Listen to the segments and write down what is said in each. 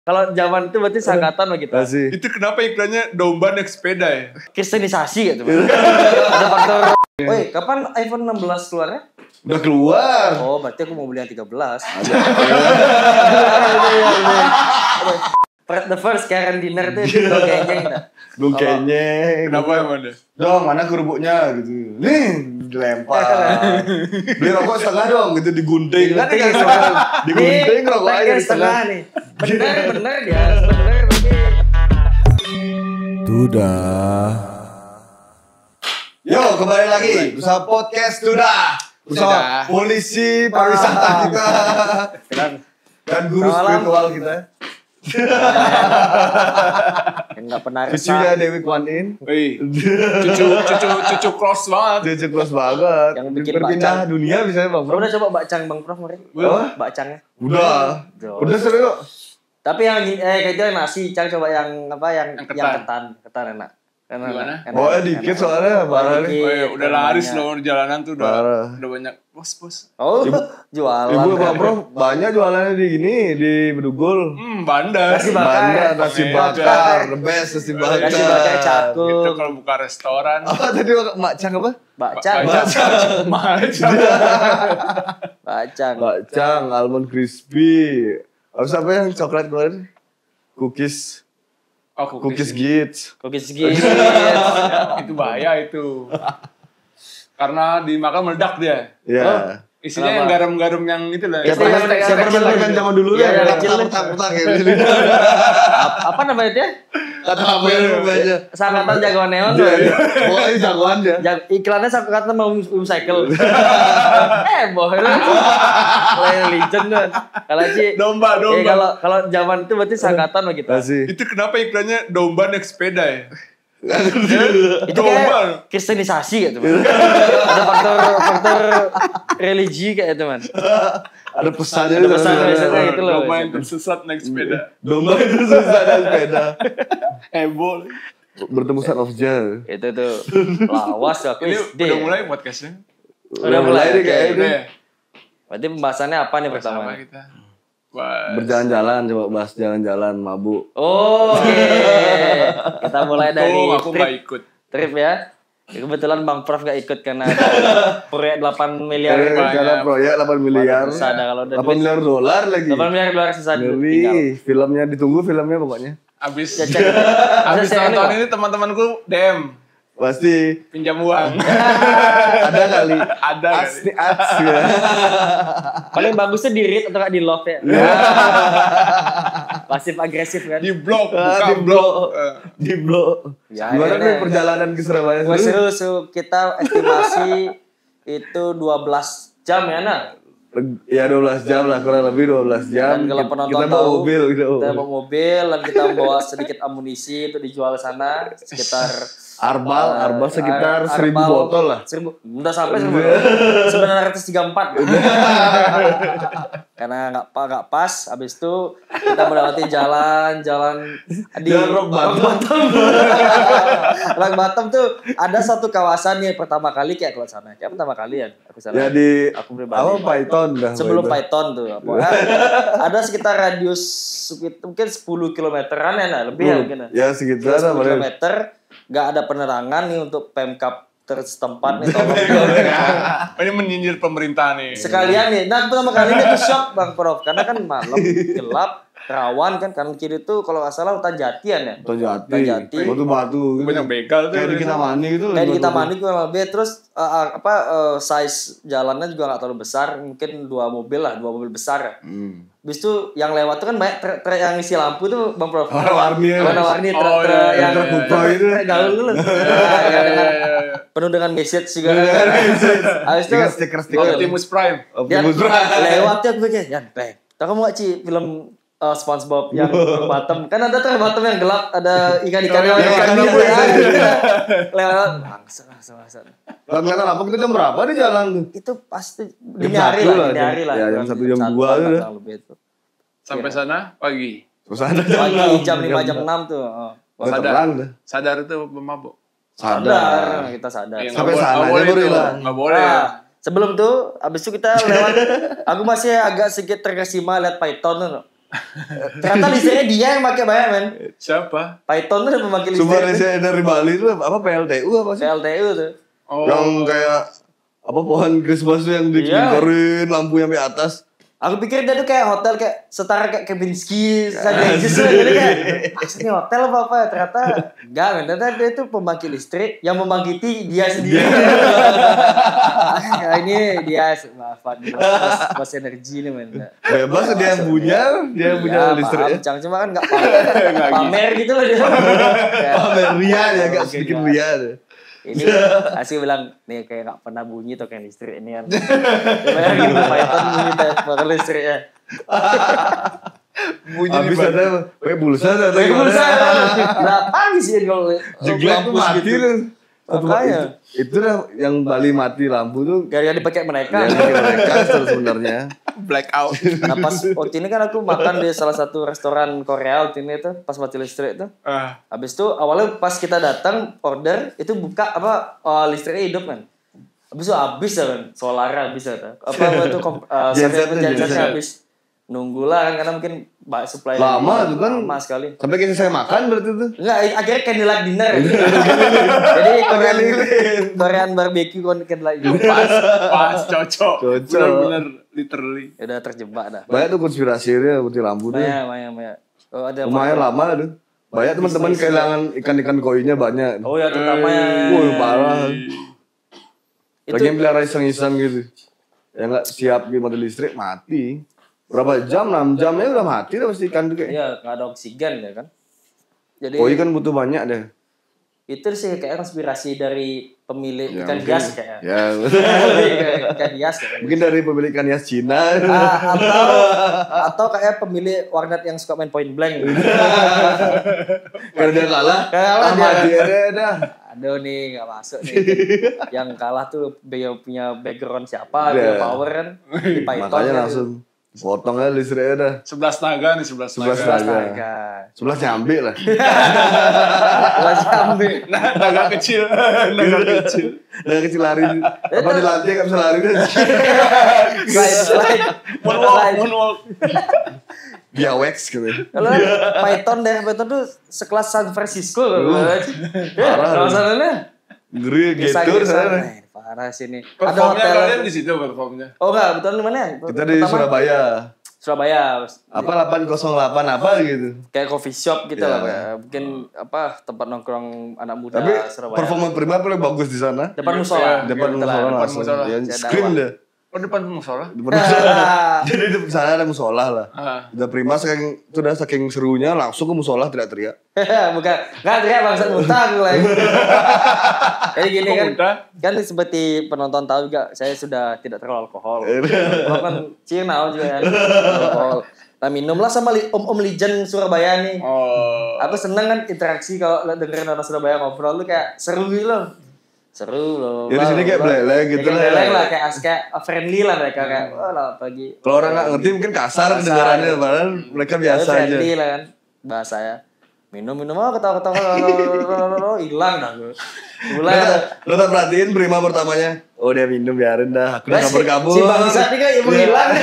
Kalau zaman itu berarti sangkatan lah kita. Masih. Itu kenapa iklannya domba naik sepeda ya? Kristenisasi gitu. Ada faktor. Woi, kapan iPhone 16 keluarnya? Udah keluar. Oh, berarti aku mau beli yang 13. The first Karen dinner tuh itu kenyeng dah. Belum kenyeng. Kenapa emang deh? Dong, mana kerupuknya gitu. Nih, dilempar. Beli rokok setengah dong, gitu digunting. Kan Digunting, digunting rokok aja di setengah setengah. nih. Bener dia, bener berarti. Sudah. Yo, kembali lagi usaha podcast sudah. Usaha polisi pariwisata kita dan guru spiritual kita. Enggak pernah Cucunya Dewi Kwan In. Wih, cucu close banget. Cucu close banget. Yang bikin berpindah bacang. dunia bisa Bang Bro, Bro. udah coba bakcang Bang Prof kemarin? Apa? Bakcangnya. Udah. Udah serius. Tapi yang kayak itu yang nasi, Cang coba yang apa yang ketan. ketan enak. Gimana? Oh, dikit soalnya parah nih. Oh, ya, udah laris loh di jalanan tuh Parah. udah banyak bos. Oh, jualan. Ibu Bang kan. Bro banyak jualannya di Bedugul. Bandar. Nasi bakar. Bandar, nasi bakar, the best nasi bakar. Nasi bakar cakung. Itu kalau buka restoran. Apa tadi Makcang apa? Bakcang. Bakcang. Bakcang, almond crispy. Habis apa yang coklat kemarin? Cookies. Oh, Cookies Gits. Cookies gitu. Itu bahaya itu. Karena dimakan meledak dia. Iya. Isinya Kenapa? yang garam-garam yang itu lah. Kayak Itu yang kecil permen zaman dulu Iya, ya. yang kecil. Tak kayak gini. Apa namanya dia? Kata apa yang baca? Sangkatan jagoan neon. Pokoknya jagoan dia. Iklannya sangkatan mau cycle. Boh. Legend kan. Kalau sih Domba. kalau zaman itu berarti sangkatan lah kita. Masih. Itu kenapa iklannya domba naik sepeda ya? Itu kayak kristenisasi gitu man. Ada faktor religi kayak itu man. Ada pesannya. Ada pesan-pesannya gitu loh. Domba yang tersesat naik sepeda. Domba itu susah dan sepeda. Heboh. Bertemu son of Jah. Itu tuh lawas aku Ini SD. udah mulai podcastnya. Udah mulai nih kayak oke. ini. Udah ya? Berarti pembahasannya apa nih pertama? Sama kita. Wah. Berjalan-jalan, coba bahas jalan-jalan mabuk. Oh, oke. Kita mulai dari Aku nggak ikut. trip ya. Kebetulan Bang Prof gak ikut karena ada proyek 8 miliar. Karena proyek 8 miliar. Susah dah kalau udah 8 miliar dolar lagi. 8 miliar dolar susah tinggal. Ngeri. Filmnya ditunggu filmnya pokoknya. Abis Cek. abis Saya nonton nih, ini teman-temanku DM Pasti pinjam uang. ada kali. Ada Ats kali. nih ats ya. paling bagusnya di read atau nggak di love ya. Pasif agresif kan. Di blok, Di buka blok. Di blok. Ya, Gimana akhirnya. nih perjalanan ke Surabaya? Gue seru, kita estimasi itu 12 jam ya nak. Ya 12 jam lah, kurang lebih 12 jam. Dan kalau penonton Kita tahu, bawa mobil gitu. kita bawa mobil dan kita bawa sedikit amunisi itu dijual sana sekitar Arbal sekitar 1000 Arbal, botol lah. 1000, udah sampai 934. Karena nggak pas, habis itu kita melewati jalan di Jalan Rock Bottom. Rock Bottom tuh ada satu kawasan nih pertama kali kayak ke sana. Kayak pertama kali ya aku sana. Ya di aku pribadi. apa Python dah. Sebelum Python tuh ada sekitar radius mungkin 10 kilometeran ya nah, lebih ya mungkin Ya sekitar 10 lah. kilometer nggak ada penerangan nih untuk Pemkap setempat nih tolong. Ini menyindir pemerintah nih. Sekalian nih, nah pertama kali ini aku shock Bang Prof karena kan malam gelap rawan kan kanan kiri tuh kalau nggak salah hutan jatian ya. Hutan Hutan Jati. Jati. Batu-batu. Banyak begal tuh. Kayak di Kintamani gitu. Kayak di Kintamani kurang lebih terus size jalannya juga nggak terlalu besar mungkin dua mobil besar ya. Habis itu yang lewat tuh kan banyak truk yang isi lampu tuh Bang Prof. Warna-warni truk yang truk Bupro itu. gaul dulu. Penuh dengan message juga. Habis itu Stiker-stiker. Optimus Prime. dia lewat tuh aku pikir, "Yan, kamu nggak Ci film SpongeBob yang bottom kan ada tuh bottom yang gelap ada ikan-ikan yang lewat langsung. Kalau kelihatan apa kita jam berapa di jalan tuh? Itu pasti Jam dini hari satu lah, dini hari lah. ya, jam 1 jam 2 tuh. Lebih itu. Sampai sana pagi. Terus ada Pagi jam 5 jam 6 tuh. Udah terang dah. Sadar itu mabuk. Sadar, kita sadar. Ya, Sampai nggak sana boleh aja baru tuh. hilang. Nggak boleh. Nah, sebelum tuh, abis itu kita lewat. Aku masih agak sedikit terkesima lihat Python tuh. Ternyata listriknya dia yang pakai banyak men. Siapa? Python tuh memakai Sumber listrik. listrik dari Bali itu apa PLTU apa sih? PLTU tuh. Oh. Yang kayak apa pohon Christmas tuh yang dikelingkarin lampu sampai atas. Aku pikir dia tuh kayak hotel kayak setara kayak Kempinski, Sagrejis tuh. Jadi kayak maksudnya hotel apa ternyata enggak men. Ternyata dia tuh pembangkit listrik yang membangkiti dia sendiri. Ini dia maafan bos energi nih men. Bebas dia yang punya listriknya. Cang cuma kan enggak pamer gitu loh dia. Pamer ria ya, agak sedikit ria deh. Ini Asih bilang nih kayak nggak pernah bunyi tuh kayak listrik ini kan. Bayangin Python bunyi pakai listriknya. Bunyi di mana? Kayak pulsa ada. Kayak pulsa. Berapa sih kalau jeglek tuh mati tuh. Makanya Itu dah yang Bali mati lampu tuh. gara-gara dipakai mereka. Yang bikin mereka sebenarnya. Blackout. Nah pas waktu ini kan aku makan di salah satu restoran Korea waktu ini tuh pas mati listrik tuh. Habis itu awalnya pas kita datang order itu buka listriknya hidup kan. Habis ya kan solar habis ya tuh. Apa itu gensetnya habis. Nunggulah kan karena mungkin supply lama tuh kan. Lama sekali. Sampai kita saya makan berarti tuh. Enggak, akhirnya candlelight dinner. Jadi Korean barbecue candlelight dinner. Pas cocok. Benar-benar literally. Udah terjebak dah. Banyak tuh konspirasinya putih lampu tuh. Banyak. Oh, ada lumayan lama tuh. Banyak teman-teman kehilangan ikan-ikan koinya banyak. Oh ya terutama yang parah. Lagi yang pelihara iseng-iseng gitu. Yang nggak siap gimana listrik mati. Berapa jam? 6 jamnya udah mati dah pasti ikan tuh kayak. Iya, nggak ada oksigen ya kan. Jadi koi kan butuh banyak deh. Itu sih kayak konspirasi dari pemilik ikan hias kayak. Ya. Ikan hias kayak. Mungkin dari pemilik ikan hias Cina. Atau kayak pemilik warnet yang suka main point blank. Karena dia kalah mati dah. Aduh nih nggak masuk nih. Yang kalah tuh punya background siapa, punya power kan di Python. Makanya langsung potong aja listriknya dah. 11 naga nih, 11 naga. 11 nyambi lah. 11 nyambi. Naga kecil. Naga kecil lari. Apa dilatih gak bisa lari deh. Slide. Moonwalk. Dia wax gitu. Kalau Python tuh sekelas San Francisco. Parah. Rasanya ngeri gitu sana. Parah sini. Ada hotel kalian di situ performnya. Oh enggak, betul di mana? Kita di Surabaya. Apa 808 apa gitu. Kayak coffee shop gitu lah ya. Mungkin tempat nongkrong anak muda tapi Surabaya. performa Prima paling bagus di sana. Depan musola. Depan musola langsung. Scream deh. Oh depan musola? Jadi di sana ada musola lah. Udah Prima sudah saking serunya langsung ke musola teriak-teriak. Bukan, nggak teriak bangsat muntah lagi. Jadi gini kan seperti penonton tahu juga saya sudah tidak terlalu alkohol. Kan Cina juga kan. Alkohol. Nah minumlah sama Om Legend Surabaya nih. Aku seneng kan interaksi kalau dengerin orang Surabaya ngobrol tuh kayak seru gitu loh. Seru loh. Ya di sini kayak belek gitu lah. Belek lah kayak friendly lah mereka kayak lah pagi. Kalau orang nggak ngerti mungkin kasar kedengarannya, padahal mereka biasa aja. Friendly lah kan bahasanya. Minum ketawa hilang dah gue. Mulai lo tak perhatiin Prima pertamanya. Oh dia minum biarin dah. Aku udah kabur. Si bangsat nih kan ibu hilang.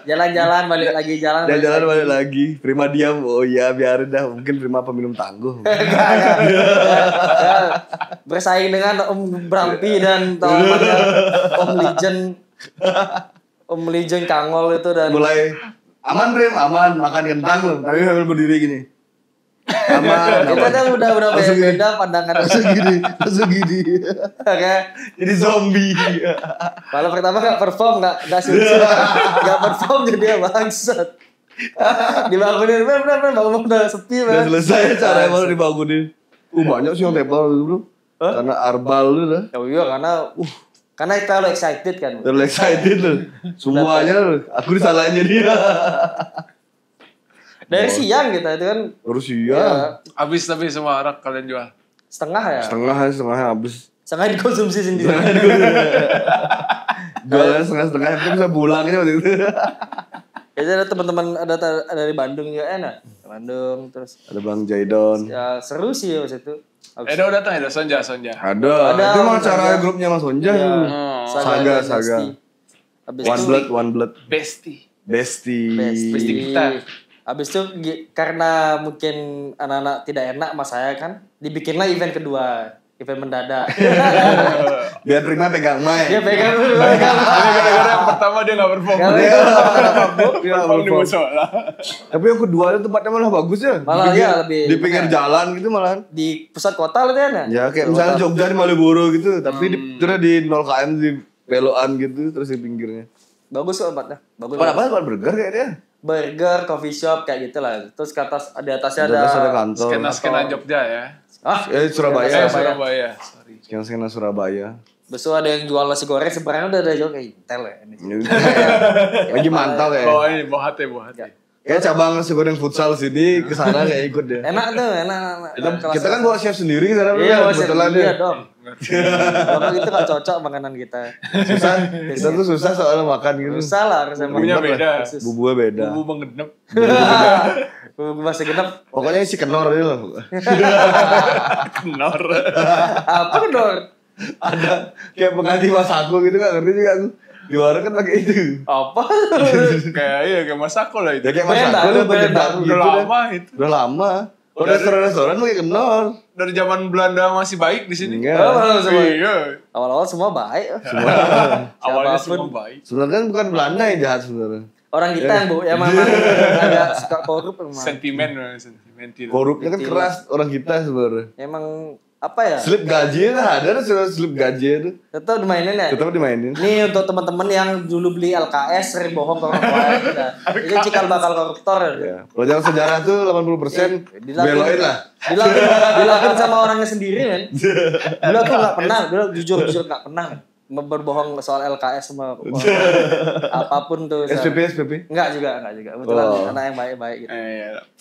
Jalan-jalan balik lagi jalan balik lagi. Prima diam. Oh iya biarin dah. Mungkin Prima peminum tangguh. Bersaing dengan Om Brampi dan temannya Om Legend Kangol itu dan mulai aman Prim makan kentang loh. Tapi sambil berdiri gini. Aman. Kita kan udah beda pandangan. Langsung gini. Kayak jadi zombie. Kalau pertama nggak perform nggak suci, nggak perform jadi bangsat. Dibangunin, bangun udah sepi udah selesai cara baru dibangunin. Banyak sih yang tepal gitu bro. Karena arbal lu dah. Oh iya karena terlalu excited kan. Terlalu excited loh. Semuanya loh. Aku disalahin jadi. Dari siang gitu itu kan. Baru siang. Habis tapi semua arak kalian jual. Setengah ya? Setengah habis. Setengah dikonsumsi sendiri. Jualnya setengah itu bisa pulangnya waktu itu. Jadi ada teman-teman ada dari Bandung juga enak. Bandung terus. Ada Bang Jaidon. Ya seru sih pas itu. Edo datang ya, Sonja. Ada. Itu mah acara grupnya Mas Sonja. Saga. Habis One Blood. Bestie Bestie kita. Habis itu karena mungkin anak-anak tidak enak sama saya kan, dibikinlah event kedua, event mendadak. Biar Prima pegang mic. Dia pegang Ini gara-gara yang pertama dia nggak perform. Perform di musola. Tapi yang kedua itu tempatnya malah bagus ya. Malah ya lebih Di pinggir jalan gitu malah. di pusat kota lah kan. Ya kayak misalnya Jogja di Malioboro gitu, tapi terus di 0 km di belokan gitu terus di pinggirnya. Bagus kok tempatnya. Bagus. Apa burger kayaknya? Burger, coffee shop kayak gitulah. Terus ke atas di atasnya Di atas ada ada kantor. Skena Jogja ya. Surabaya. Surabaya. Sorry. Skena Surabaya. besok ada yang jual nasi goreng sebenarnya udah ada jual kayak intel ya. Lagi mantau kayak. Bawa hati. Kayak cabang nasi goreng futsal sini kesana kayak ikut deh. Enak tuh, enak. Kita kan bawa chef sendiri sana Iya, kebetulan iya ya. dong. Kalau itu gak cocok makanan kita. Susah. Kita tuh susah soalnya makan gitu. Susah lah harusnya. Bumbunya beda. Bumbunya beda. Bumbu menggenep. Bumbu masih genep. Pokoknya isi kenor aja lah. Kenor. Apa dong? Ada kayak pengganti masako gitu kan, ngerti juga aku. Di warung kan pakai itu. Apa? Kayak masako lah itu. Ya kayak masako udah bergedak gitu. Udah lama itu. Udah lama. Kalau restoran pakai kenor. Dari zaman Belanda masih baik di sini. Enggak. Iya. Awal-awal semua baik. Awalnya Siapapun. semua baik. Sebenarnya kan bukan Belanda yang jahat sebenarnya. Orang kita yang memang agak suka korup memang. Sentimental. Korupnya kan keras orang kita sebenarnya. Emang apa ya? Slip gaji lah, ada slip gaji itu. Tetap dimainin ya. Tetap dimainin. Ini untuk teman-teman yang dulu beli LKS sering bohong ke orang tua. Itu cikal bakal koruptor. Ya. Pelajaran sejarah tuh 80% beloin lah. Dilakuin sama orangnya sendiri kan. Dulu aku nggak pernah, dulu jujur nggak pernah berbohong soal LKS sama apapun tuh. SPP? Enggak juga. Kebetulan anak yang baik-baik gitu.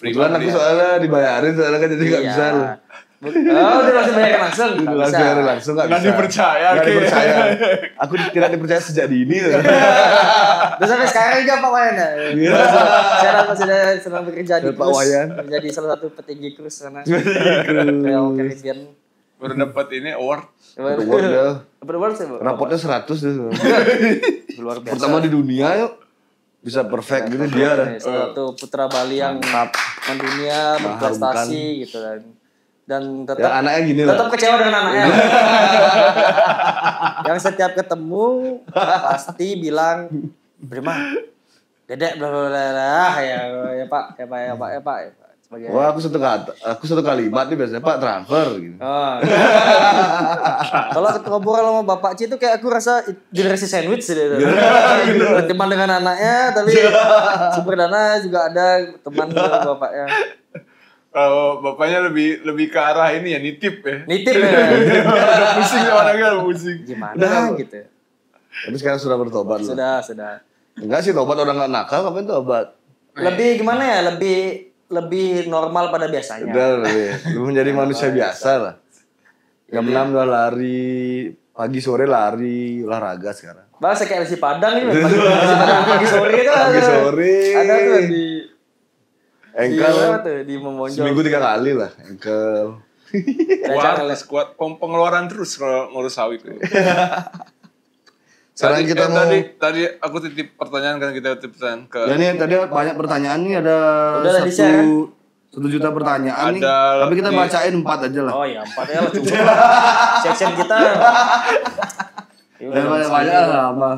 Kebetulan aku soalnya dibayarin, soalnya kan jadi nggak bisa loh. Oh, dia langsung bayar langsung. Langsung nggak bisa. Nggak dipercaya. Nggak dipercaya. Aku tidak dipercaya sejak dini. Terus sampai sekarang juga Pak Wayan ya. Saya sedang bekerja di Pak Wayan. menjadi salah satu petinggi cruise sana. Royal Caribbean. Baru dapat ini award. Award ya. Dapat award sih, Bu. Rapotnya 100 deh. Luar biasa. Pertama di dunia yuk. Bisa perfect gitu dia dah. Salah satu putra Bali yang mendunia berprestasi gitu dan tetap Ya anaknya gini lah. tetap kecewa dengan anaknya. Yang setiap ketemu pasti bilang, "Prima, Dedek bla bla bla ya Pak. Sebagai Wah, aku satu kalimat nih biasanya Pak transfer gitu. Oh. Kalau ngobrol sama Bapak Ci itu kayak aku rasa generasi sandwich sih itu. Teman dengan anaknya tapi sumber dana juga ada teman dengan bapaknya. Kalau bapaknya lebih ke arah ini ya nitip ya. Nitip ya. Udah pusing sama anaknya, udah pusing. Gimana gitu. Tapi sekarang sudah bertobat loh. Sudah. Enggak sih tobat orang nggak nakal, ngapain tobat? Lebih gimana ya? Lebih normal pada biasanya. Udah lebih menjadi manusia biasa lah. Jam 6 udah lari, pagi sore lari, olahraga sekarang. Bahasa kayak si Padang ini, pagi sore itu Pagi sore. ada tuh di Engkel di Memonjol. seminggu 3 kali lah, engkel. Kuat pengeluaran terus kalau ngurus sawit. Sekarang kita mau tadi aku titip pertanyaan kan kita titip pertanyaan ke. Ya nih tadi banyak pertanyaan nih ada Udah di-share, kan? 1 juta pertanyaan nih. Ada Tapi kita bacain 4 aja lah. Oh ya 4 ya lah cukup. Section kita. Dan banyak lah apa.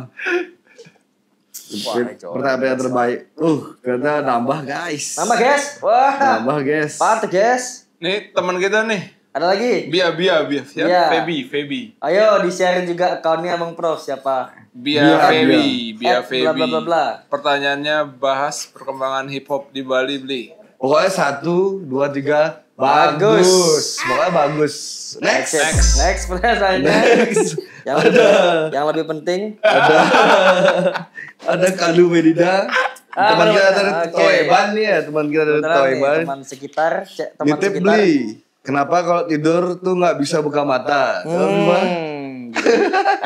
Wah, Pertanyaan terbaik. Ternyata nambah guys. Nambah guys. Wah. Nambah guys. Mantap guys. Nih teman kita nih. Ada lagi? Bia. Iya. Feby. Ayo di-share juga akunnya Abang Prof siapa? Bia Feby. Bla bla bla bla. Pertanyaannya bahas perkembangan hip hop di Bali, Bli. Pokoknya 1, 2, 3 bagus. Pokoknya bagus. Next. Pertanyaannya. Yang lebih penting. Ada Kalu Medida. Teman kita dari Toeban nih ya, teman kita dari Toeban. Teman sekitar, Nitip beli. Kenapa kalau tidur tuh nggak bisa buka mata?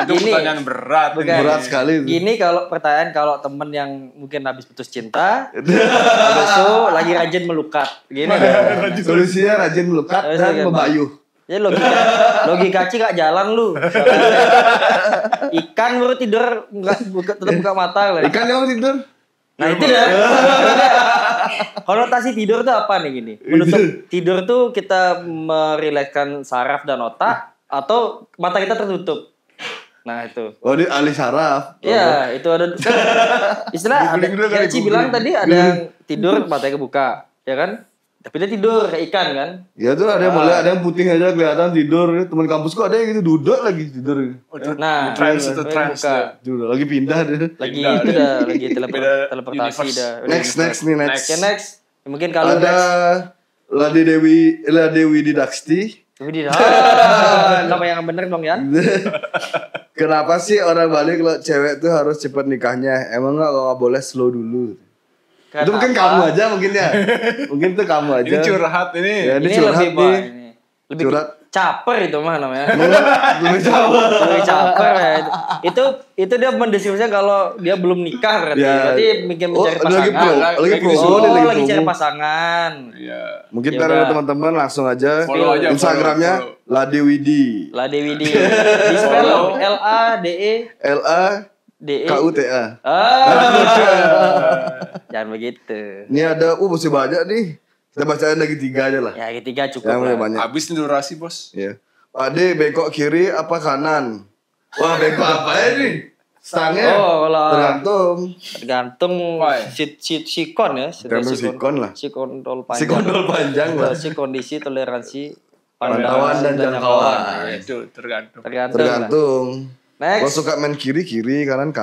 Itu pertanyaan berat. Bukan. Berat sekali. Gini kalau pertanyaan kalau temen yang mungkin habis putus cinta, habis itu lagi rajin melukat. Gini. Solusinya rajin melukat dan membayuh. Ya logika Ci gak jalan lu. Ikan baru tidur tetap buka mata lah. Ikan yang tidur. Nah itu ya. Konotasi tidur tuh apa nih gini? Menutup tidur tuh kita merilekskan saraf dan otak atau mata kita tertutup. Nah itu. Oh dia alih saraf. Iya itu ada kan, istilah ada. Ya Ci bilang tadi ada yang tidur matanya kebuka, ya kan? Tapi dia tidur kayak ikan kan? Ya tuh ada yang mulai ada yang putih aja kelihatan tidur. Teman kampusku ada yang gitu duduk lagi tidur. Nah, trans itu trans. Tidur lagi pindah dia. Lagi itu dah lagi teleportasi dah. Next. Oke, next. Mungkin kalau ada Ladi Dewi Didaksti. Nama yang bener dong ya. Kenapa sih orang Bali kalau cewek tuh harus cepat nikahnya? Emang nggak boleh slow dulu? Kenapa? Itu mungkin kamu aja mungkin ya. Mungkin tuh kamu aja. Ini curhat ini. Ya, ini Ini curhat lebih nih. lebih Curhat. caper itu mah namanya. Lebih caper. Lebih caper ya. Itu dia mendeskripsikan kalau dia belum nikah berarti. Ya. Berarti mungkin mencari Lagi pasangan. promo. Lagi cari pasangan. Iya. Mungkin Ya ntar udah. teman-teman langsung aja Follow aja, Instagramnya follow. Lade Widi. Lade Widi. Di spell LADE LAKUTA. Jangan begitu. Ini ada masih banyak nih. Kita bacain lagi 3 aja lah. Ya ketiga cukup Yang lah. mulai banyak. Habis nih durasi, Bos. Ya. Pak D bengkok kiri apa kanan? Wah bengkok apa ya nih? Stangnya Oh, kalau tergantung. tergantung sikon ya. Tergantung sikon lah. Kontrol panjang. Si kondol panjang lah. Si kondisi toleransi Pantauan dan jangkauan. Nah, itu tergantung. Tergantung. Lah. Tergantung. Next. Gua suka main kiri, kanan.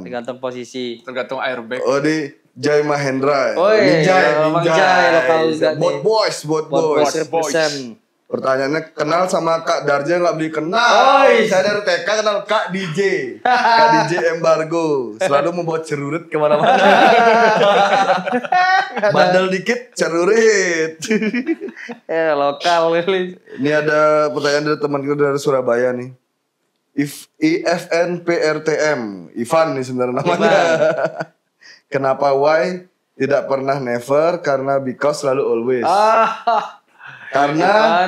Tergantung posisi. Tergantung airbag. Oh di Jai Mahendra. Oh iya, Bang Jai, lokal juga nih. Bot boys. Boys. Represent. Pertanyaannya kenal sama Kak Darja nggak beli kenal. Oh, iya. Saya dari TK kenal Kak DJ. Kak DJ embargo. Selalu membawa cerurit kemana-mana. Bandel dikit cerurit. Lokal Ini ada pertanyaan dari teman kita dari Surabaya nih. IFNPRTM Ivan nih sebenarnya namanya. Kenapa why tidak pernah never karena because selalu always. Karena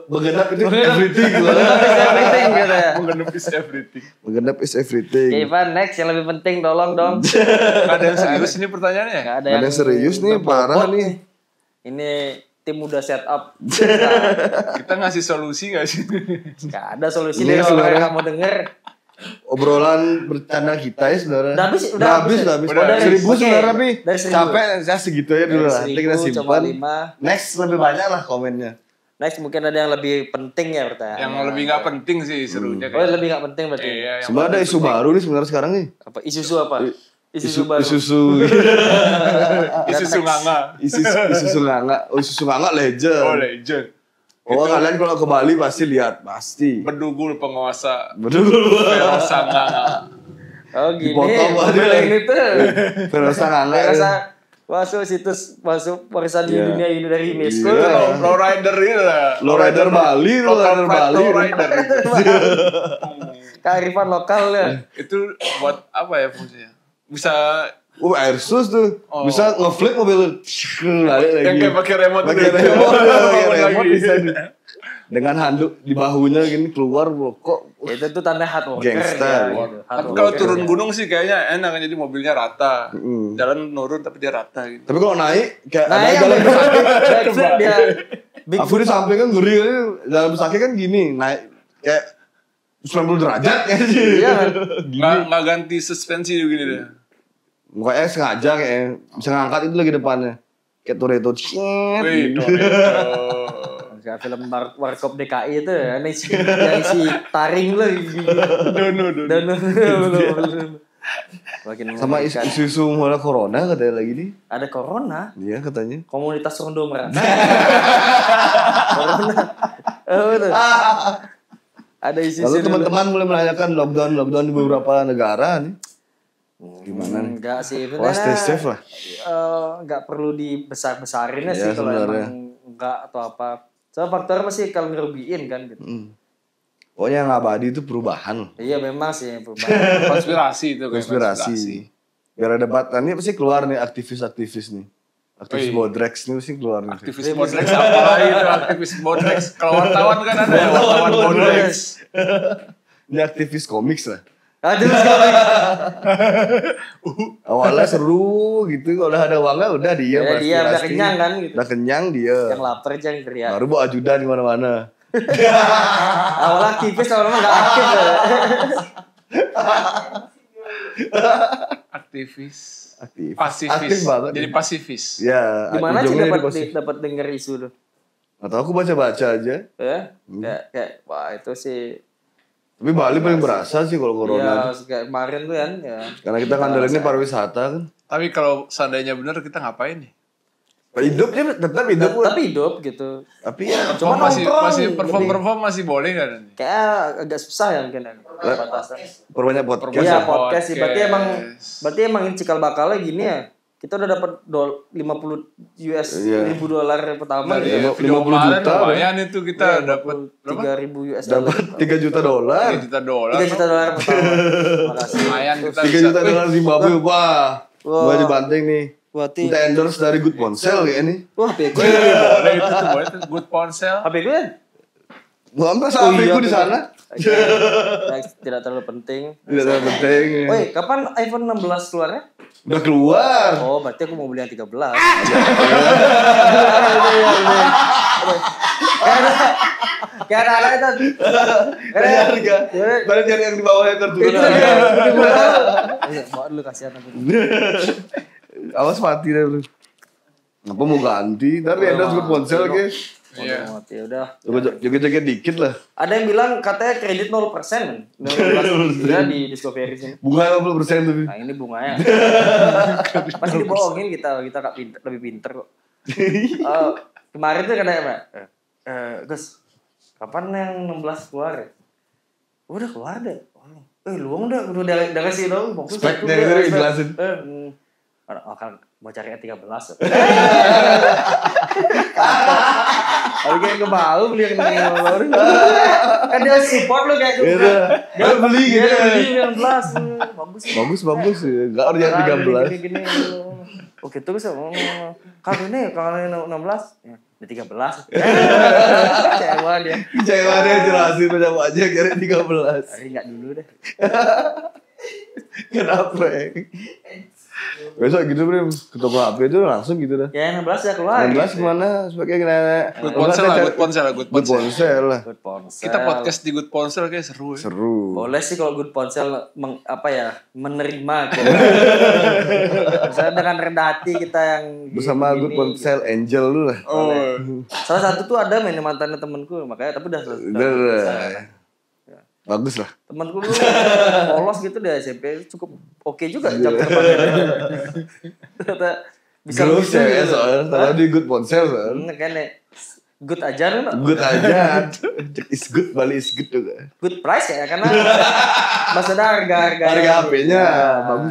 begenap itu everything. Everything gitu ya. Mengenai is everything. Begenap is everything. Oke, Ivan, next yang lebih penting tolong dong. Ada yang serius ini pertanyaannya? Gak ada Ada yang serius nih, parah berbobot nih. Ini tim udah set up. Kita ngasih solusi gak sih? Gak ada solusi Ini nih kalau sebenarnya- kamu denger. Obrolan bercanda kita ya sebenarnya. Udah habis. Udah. 1000 Oke. sebenarnya Pi. Dari 1000. Capek saya segitu aja dulu lah. Nanti kita 1000 coba simpan. 5. Next lebih banyak lah komennya. Next mungkin ada yang lebih penting ya pertanyaan. Yang lebih gak penting sih serunya. Oh, lebih gak penting berarti. Iya, yang Sebenarnya ada isu baru nih sebenarnya sekarang nih. Apa isu apa? Isu baru. Isusu. isu sunganga. Isusu nganga. Oh Isusu nganga legend. Oh, legend. Oh kalian kalau ke Bali pasti lihat pasti. Bedugul penguasa. Betul. Verosa nganga. Oh gini. Dipotong aja. Ini tuh. Verosa nganga. Rasa masuk warisan di dunia ini dari UNESCO. Iya. Lowrider ini lah. Lowrider Bali, Local Lowrider pride Bali. lowrider. Kearifan lokal ya. Itu buat apa ya fungsinya? Bisa Airsus tuh. Oh. Bisa ngeflip mobil. Balik lagi. yang kayak pakai remote Pakai itu. remote, pakai remote Lagi. bisa dengan handuk di bahunya gini keluar kok Itu tuh tanda hard worker. Gangster. Ya, gitu. Hard Tapi kalau worker. turun gunung sih kayaknya enak, jadi mobilnya rata. Jalan nurun tapi dia rata gitu. tapi kalau naik kayak Nah, ada yang jalan besar. backflip dia. Aku di samping kan ngeri jalan besar kan gini naik kayak 90 derajat ya sih. Iya kan? Nggak ganti suspensi juga gini deh. Mukanya sengaja kayak bisa ngangkat itu lagi depannya. Kayak Toretto. Wih, Kayak film Warkop DKI itu ya, yang si taring lah. Dono. Makin Sama mengerikan. isu-isu mulai corona katanya lagi nih. Ada corona, Iya katanya. komunitas rondo merah. Corona. Oh, betul. Ada isu Lalu teman-teman mulai menanyakan lockdown di beberapa negara nih. Gimana nih? Enggak sih, Wah, stay safe lah. Enggak perlu dibesar-besarinnya Iya, sih kalau sebenarnya. emang enggak atau apa. Soalnya faktornya masih kalau ngerugiin kan gitu. Pokoknya yang abadi itu perubahan loh. Iya memang sih perubahan. konspirasi itu kayak Konspirasi. Biar ada debat. Ini pasti keluar nih aktivis-aktivis nih. Aktivis Wih. Bodrex nih pasti keluar nih. Aktivis Bodrex apa lagi itu aktivis Bodrex? Kalau wartawan kan ada ya wartawan Bodrex. Ini aktivis komiks lah. Aduh sekali. Awalnya seru gitu, kalau udah ada uangnya udah dia Ya, pasti. dia udah kenyang kan gitu. Udah kenyang dia. Yang lapar aja yang teriak. Baru bawa ajudan di mana-mana. Awalnya aktivis, awalnya nggak aktif ya. Aktivis. Aktif. Pasifis. Aktif banget. Jadi pasifis. Ya, Gimana sih ujungnya dapat jadi dapat denger isu tuh? atau aku baca-baca aja. Ya, kayak wah itu sih. Tapi Bali paling berasa sih kalau corona. Iya, kayak kemarin tuh kan ya. Karena kita ngandelinnya pariwisata kan. Tapi kalau seandainya benar kita ngapain nih? Hidupnya tetap hidup. Tapi hidup gitu. Tapi ya Cuma masih nongkrong, perform masih boleh nggak nih? kayak agak susah ya mungkin ya. Batasan. perbanyak podcast. Iya, ya. podcast sih. Berarti Podcast. emang ini cikal bakalnya gini ya. Kita udah dapat 50 ribu dolar pertama Dari gitu. video 50 kemarin juta, lumayan itu kita dapat 3.000 US dollar. Dapat 3 juta dolar. 3 juta dolar. 3 juta dolar pertama. Makasih. Lumayan kita 3 juta dolar Zimbabwe. Wah. Wah. Gua dibanting nih. Berarti Kita endorse dari Good Ponsel kayak ini. wah HP gue. boleh itu tuh boleh tuh good ponsel. HP gue kan? Gua ambil sama iya, aku di sana. Tidak terlalu penting. Tidak terlalu penting. Woi, kapan iPhone 16 keluarnya? Udah keluar. Oh, berarti aku mau beli yang 13. Kayak ada itu. Dari harga. Baru cari yang di bawah yang Itu tertulis. Iya, bawa dulu kasihan aku. Awas mati deh lu. Apa mau ganti? Tapi endorse Good Ponsel ke. Iya. Mati udah. Joget-joget dikit lah. Ada yang bilang katanya kredit 0%. 0% ya di Discovery sini. Bunga 50% tapi. Nah, ini bunganya. Pasti dibohongin kita gak pinter, lebih pinter kok. Kemarin tuh katanya, Pak. Gus, kapan yang 16 keluar ya? Udah keluar deh. Lu udah kasih dong. Speknya itu dijelasin. Akan mau cari 13. Aku kayak kebalu beli yang baru. Kan dia support lu kayak gitu. Dia beli gitu. Beli yang 16. Bagus. Bagus. Enggak harus yang 13. Gini. Oke, terus kalau ini 16 ya. Udah 13. Kecewa dia. Kecewa dia jelasin macam aja kira 13. Hari enggak dulu deh. Kenapa? Besok gitu bro, ke toko HP itu langsung gitu dah. Ya 16 ya keluar. 16 kemana? Sebagai kena. Good ponsel lah, good ponsel. Good Ponsel lah. Good Ponsel. Kita podcast di good ponsel kayak seru ya. Seru. Boleh sih kalau Good Ponsel menerima gitu. Misalnya dengan rendah hati kita yang Bersama gini, Good Ponsel Angel lu lah. Oh. Salah satu tuh ada mantannya temenku, makanya tapi udah Udah. Bagus lah. temanku dulu polos gitu di SMP cukup oke juga jam terbangnya. Ternyata bisa Girls gitu. ya soalnya. Kalau di Good Ponsel soalnya. Kan good aja nih. Good aja. Is good, Bali is good juga. Good price ya karena maksudnya harga HP-nya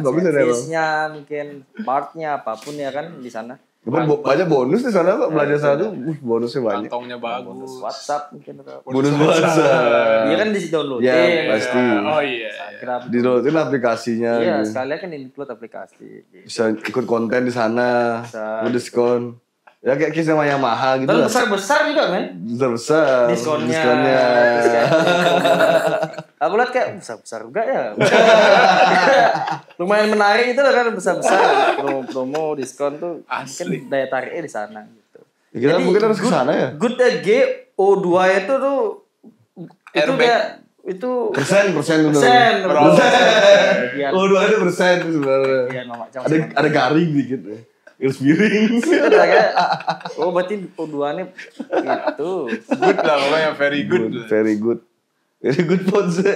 bagus ada bang. service-nya mungkin partnya apapun ya kan di sana. Banyak bonus di sana kok belajar sana tuh. Bonusnya banyak. Kantongnya bagus. Bonus WhatsApp mungkin atau Bonus WhatsApp. dia kan di download. Ya pasti. Oh iya. Di downloadin aplikasinya. Iya, gitu. sekalian kan include aplikasi. Gitu. Bisa ikut konten di sana. Bisa. Diskon. Ya kayak kisah sama Yamaha gitu Dan lah. besar-besar juga men. Besar. Diskonnya. Terus kayak, aku lihat kayak besar-besar juga ya. Lumayan menarik itu lah kan besar-besar. Promo diskon tuh Asli. mungkin daya tariknya di sana gitu. Ya, kita mungkin harus ke sana ya. Good GO2 itu tuh itu Airbag. dia itu Persen bener. Persen. Oh, dua ada persen sebenarnya. Iya, nomor macam. Ada garing dikit ya. Garis miring. Oh, berarti O2-nya itu. Good lah pokoknya very good. Very good. Very good ponsel.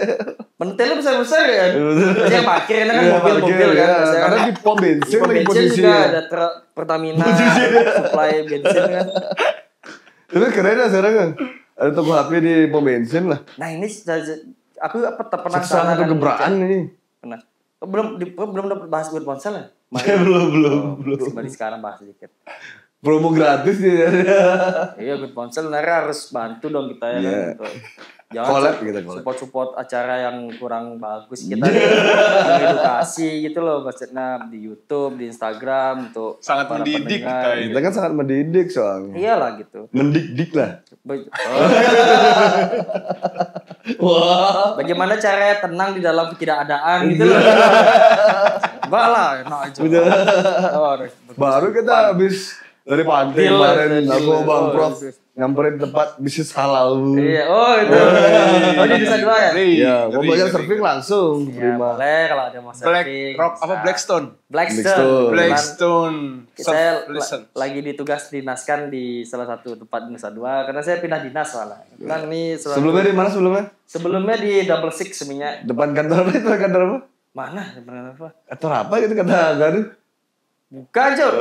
Mentelnya besar-besar kan. Terus yang parkir ini kan mobil-mobil Parkir, kan. ya. Biasanya Karena kan di pom bensin pom lagi bensin juga posisinya. ada Pertamina supply bensin kan. Tapi keren lah sekarang kan. Ada toko HP di pom bensin lah. Nah, ini aku pernah Salah satu gebrakan ini. Pernah. Belum dapat bahas Good Ponsel ya? Belum. Mari sekarang bahas sedikit. Promo gratis nih. Iya, Good Ponsel sebenarnya harus bantu dong kita ya kan. Iya. Untuk jangan Collab kita, collab. support acara yang kurang bagus kita edukasi gitu loh maksudnya di YouTube, di Instagram untuk Sangat para mendidik pendengar. kita ini. Kita kan sangat mendidik soalnya. Iyalah gitu. Mendik-dik lah. Wah. Bagaimana caranya tenang di dalam ketidakadaan gitu loh. Enggak lah, enak aja. Oh, Baru kita habis dari pantai Deal, kemarin, deal. aku Bang Oh, Prof deal. nyamperin tempat bisnis halal. Iya, oh itu. Oh di Nusa Dua ya? Iya, mau belajar surfing langsung Ya, terima. boleh kalau ada mau surfing. Blackstone. Blackstone. Saya Listen. lagi ditugas dinaskan di salah satu tempat di Nusa Dua karena saya pindah dinas soalnya. Kan ini Sebelumnya di mana sebelumnya? sebelumnya di Double Six sebenarnya. Depan kantor apa itu? Kantor apa? Mana? Sebenarnya apa? Kantor apa gitu kata Garuh? Bukan, Cok.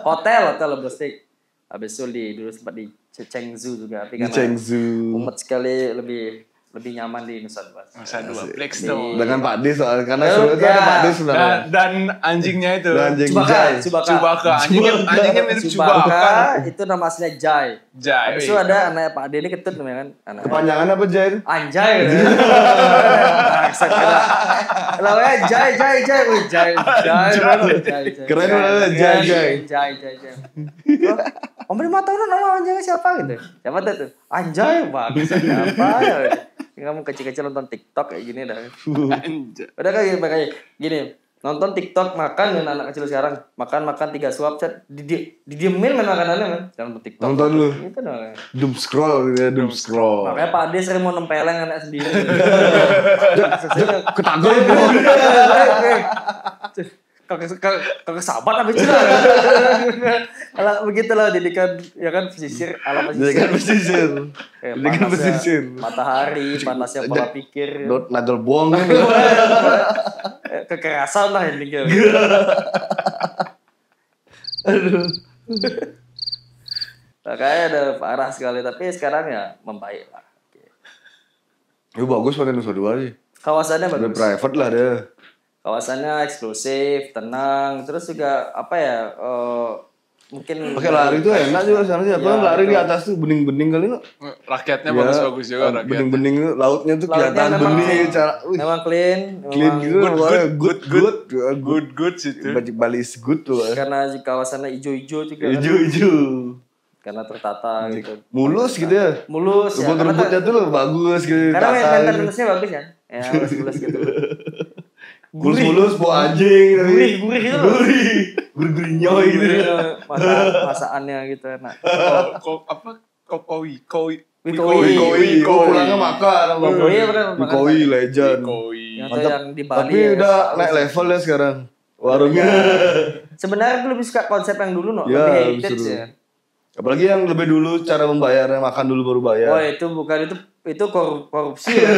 Hotel Double Six. Habis itu dulu sempat di Chengzu juga, tapi Di karena Chengzu. umat sekali lebih nyaman di Nusa Dua. Nusa Dua, Blackstone. Dengan Pak D soalnya karena Oh, suruh itu ya. ada Pak D sebenarnya. Dan anjingnya itu. Dan anjing Cubaka, Jai. Cubaka. Anjingnya mirip Cubaka Cubaka. itu nama aslinya Jai. Jai. Habis itu ada anak Pak D ini ketut namanya kan. Anak Kepanjangan apa Jai? Anjay gitu. Namanya Jai. Wih, Jai. Keren banget, Jai. Oh, Om Beri tahu nama anjingnya siapa gitu. Siapa tuh? Anjay, bagus. Siapa ya? Kamu kecil-kecil nonton TikTok kayak gini dah. Udah kayak gini. Nonton TikTok makan dengan anak kecil sekarang. Makan 3 suap set didiemin main makanannya kan. Jangan nonton TikTok. Nonton lu. Itu dong. Doom scroll gitu ya, doom scroll. Makanya Pak Ade sering mau nempeleng anak sendiri. Ketagol Kagak sahabat apa itu lah. Kalau begitulah didikan ya kan pesisir ala pesisir. Didikan pesisir. Didikan Panasnya pesisir. Matahari, panasnya pola pikir. Dot nagel buang. Kekerasan lah intinya. Aduh. Makanya ada parah sekali tapi sekarang ya membaik lah. Ya bagus pada Nusa Dua sih. Kawasannya Udah bagus. private lah dia. Kawasannya eksklusif, tenang, terus juga apa ya? Mungkin Pakai lari tuh enak juga sana sih. Apa Ya, lari di betul. atas tuh bening-bening kali no. Rakyatnya Ya, bagus-bagus juga rakyatnya. bening-bening tuh lautnya tuh Lautnya kelihatan memang bening clean. cara memang clean, clean memang gitu. Good situ. Bali is good tuh. karena kawasannya hijau-hijau juga kan. Hijau-hijau. Karena tertata gitu. Mulus gitu ya. Mulus ya. Karena Rumput-rumputnya tuh bagus gitu. karena tata gitu. maintenance-nya bagus kan. Ya, mulus gitu. Mulus-mulus bawa anjing tapi Gurih gitu loh. gurih nyoy gitu. Masakannya gitu enak. Kowi. Wikowi. Pulangnya makan. Wikowi bener, makan. Wikowi legend. Yang Mantap. yang di Bali. Tapi ya, udah harus. naik level ya sekarang. Warungnya. Sebenarnya gue lebih suka konsep yang dulu Ya, lebih heritage seru. ya. Apalagi yang lebih dulu cara membayarnya makan dulu baru bayar. Oh itu bukan itu korupsi ya.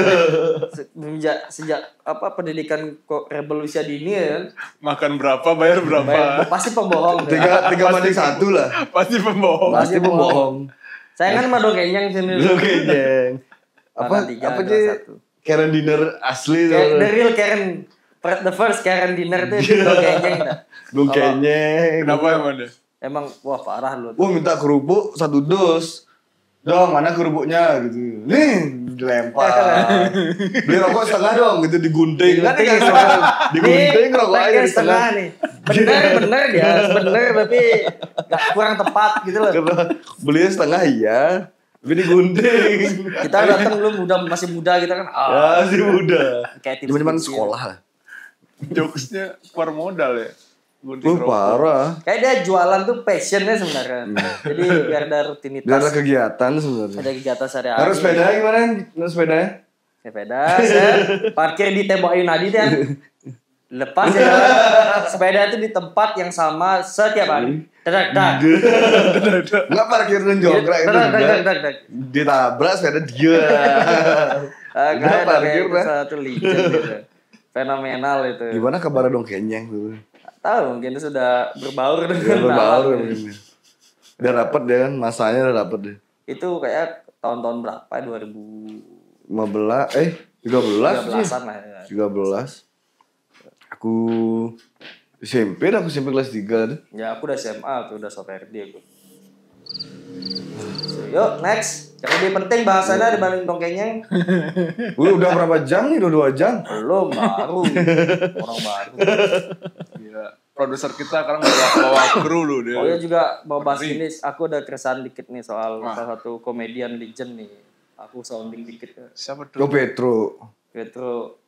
Sejak apa pendidikan revolusi dini ya. Makan berapa, bayar berapa. Pasti pembohong. Tiga banding satu lah. Pasti pembohong. Pasti pembohong. Saya kan madu kenyang sini. Lu kayaknya. Makan Apa 3, sih? 2, 1. Karen dinner asli Kayak tuh. the real Karen, the first Karen dinner itu madu kenyang dah. Belum kayaknya. Kenapa emang deh? Emang wah parah lu. Wah minta kerupuk 1 dus. Dong mana kerupuknya gitu. Nih dilempar. Beli rokok setengah dong gitu digunting. Kan digunting rokoknya di setengah setengah. nih. Bener dia, bener tapi gak kurang tepat gitu loh. Karena belinya setengah iya. Tapi digunting. Kita datang lu masih muda kita kan. Ya sih muda. Kayak Cuman tips-tips sekolah lah. Jokesnya keluar modal ya. Parah. Kayak dia jualan tuh passionnya sebenarnya. Jadi biar ada rutinitas. Biar ada kegiatan sebenarnya. Ada kegiatan sehari-hari. Harus sepeda gimana? Harus sepedanya? Sepeda, saya parkir di tembok Ayunadi kan. Lepas ya. Sepeda itu di tempat yang sama setiap hari. Dak. Enggak parkir dan jongkrak itu. Dak. Ditabrak sepeda dia. Kayak parkir ada lah. satu legend gitu. Fenomenal itu. Gimana kabar dong kenyang tuh? Tahu mungkin itu sudah berbaur Ya, dengan berbaur alam. mungkin. Udah dapet deh kan, masanya udah dapet deh. Itu kayak tahun-tahun berapa? 2013-an 13 sih. lah ya. 13. Aku SMP kelas 3 deh. Ya aku udah SMA tuh udah soperdi aku. Yuk next. Yang lebih penting bahasanya dibanding dongengnya. Udah berapa jam nih? Udah 2 jam. Belum baru. Orang baru. Gila. Produser kita sekarang bawa kru lu dia. Oh ya juga mau bahas ini. Aku ada keresahan dikit nih soal salah satu komedian legend nih. Aku sounding dikit. Siapa tuh? Yo Petro.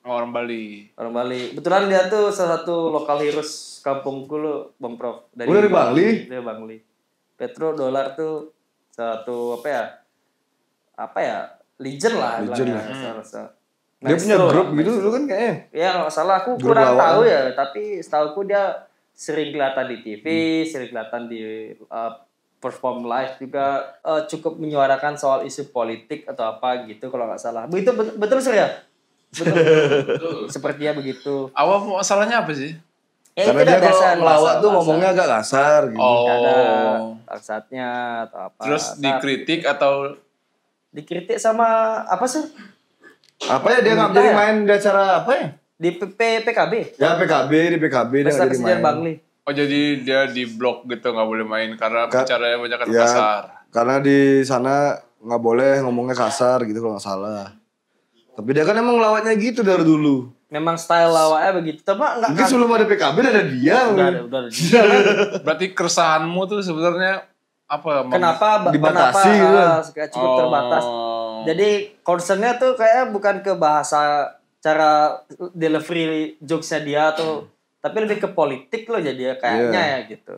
Orang Bali. Orang Bali. Kebetulan dia tuh salah satu lokal heroes kampungku lo, Bang Prof. Dari Bali? Dari Bali. Petro Dolar tuh satu apa ya? Legend lah. Legend lah. Dia Maestro punya grup lah, gitu maestro. dulu kan kayaknya. Ya nggak salah, aku Grup kurang lawak tahu kan? ya. Tapi setahuku dia sering kelihatan di TV, sering kelihatan di perform live juga, cukup menyuarakan soal isu politik atau apa gitu kalau nggak salah. Begitu betul Surya? Betul. Sepertinya begitu. Awal masalahnya apa sih? Ya, Karena itu dia udah biasa, kalau melawak tuh bahasa. ngomongnya agak kasar gitu. Ada Oh. bangsatnya atau apa. Terus dikritik atau Dikritik sama apa sih? Apa ya dia nggak jadi main di acara apa ya? Di PKB. Ya PKB di PKB dia Pesta nggak jadi Kesejahteraan main. Bangli. oh jadi dia di blok gitu nggak boleh main karena bicaranya banyak Ya, kasar. karena di sana nggak boleh ngomongnya kasar gitu kalau nggak salah. Tapi dia kan emang lawaknya gitu dari dulu. Memang style lawaknya begitu. Tapi enggak Mungkin sebelum ada PKB ada dia. udah ada dia. Berarti keresahanmu tuh sebenarnya apa? Kenapa Dibatasi gitu. kayak cukup terbatas. Jadi concernnya tuh kayak bukan ke bahasa cara delivery jokesnya dia tuh, tapi lebih ke politik loh jadi kayaknya ya gitu.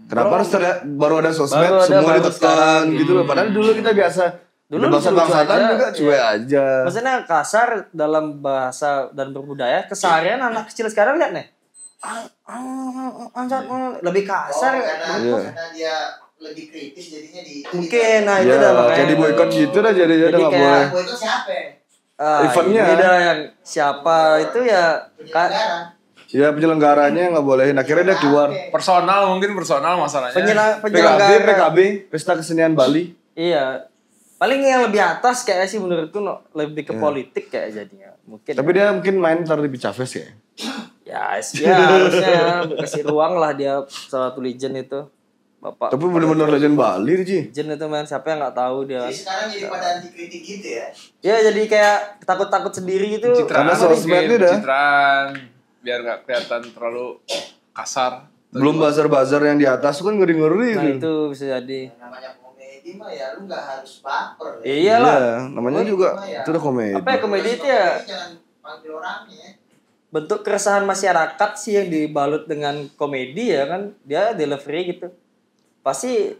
Kenapa harus baru ada sosmed Baru ada, semua baru ditekan sekarang. gitu loh. Padahal dulu kita biasa Dulu bahasa lucu-lucu bangsatan aja, juga cuek iya. aja. Maksudnya kasar dalam bahasa dan berbudaya, keseharian anak kecil sekarang lihat nih. Lebih kasar. Karena dia lebih kritis jadinya di Mungkin nah itu Ya, dah makanya. kayak di boykot gitu dah jadi Jadi udah nggak kayak- boleh. Boy itu siapa? Eventnya. Ini dah yang siapa itu ya Penyelenggara. Ya penyelenggaranya nggak bolehin. Akhirnya dia keluar. personal masalahnya. penyelenggara. PKB, Pesta Kesenian Bali. Iya. Paling yang lebih atas kayak sih menurutku lebih ke politik kayak jadinya. Mungkin. Tapi dia mungkin main ntar di Chavez ya. Ya harusnya ya, kasih ruang lah dia salah satu legend itu. Bapak. Tapi bener-bener legend Bali Ji. Legend itu man, siapa yang nggak tahu dia. Jadi sekarang jadi pada anti kritik gitu ya. Ya jadi kayak takut-takut sendiri gitu. Pencitraan, Karena sosmed itu dah. pencitraan biar nggak kelihatan terlalu kasar. Belum bazar-bazar yang di atas kan ngeri-ngeri Nah itu. itu bisa jadi. Yang namanya komedi mah ya lu nggak harus baper. Ya. Iyalah. Iya, namanya juga itu udah komedi. Apa ya komedi itu ya? Jangan panggil orangnya. Bentuk keresahan masyarakat sih yang dibalut dengan komedi ya kan. Dia delivery gitu. Pasti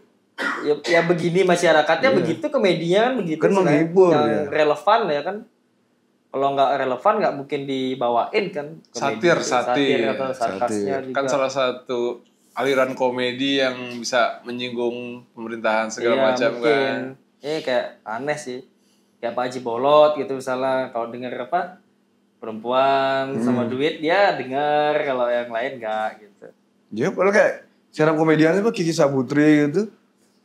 ya begini masyarakatnya begitu, komedinya kan begitu. Kan sih, menghibur, yang ya. relevan ya kan. Kalau nggak relevan nggak mungkin dibawain kan. Komedi. Satir. Atau sarkasnya juga. Kan salah satu aliran komedi yang bisa menyinggung pemerintahan segala macam kan. Kayak aneh sih. Kayak Pak Haji Bolot gitu misalnya. Kalau denger apa perempuan sama duit dia denger, kalau yang lain nggak gitu. Ya padahal kayak cara komediannya apa Kiki Sabutri gitu.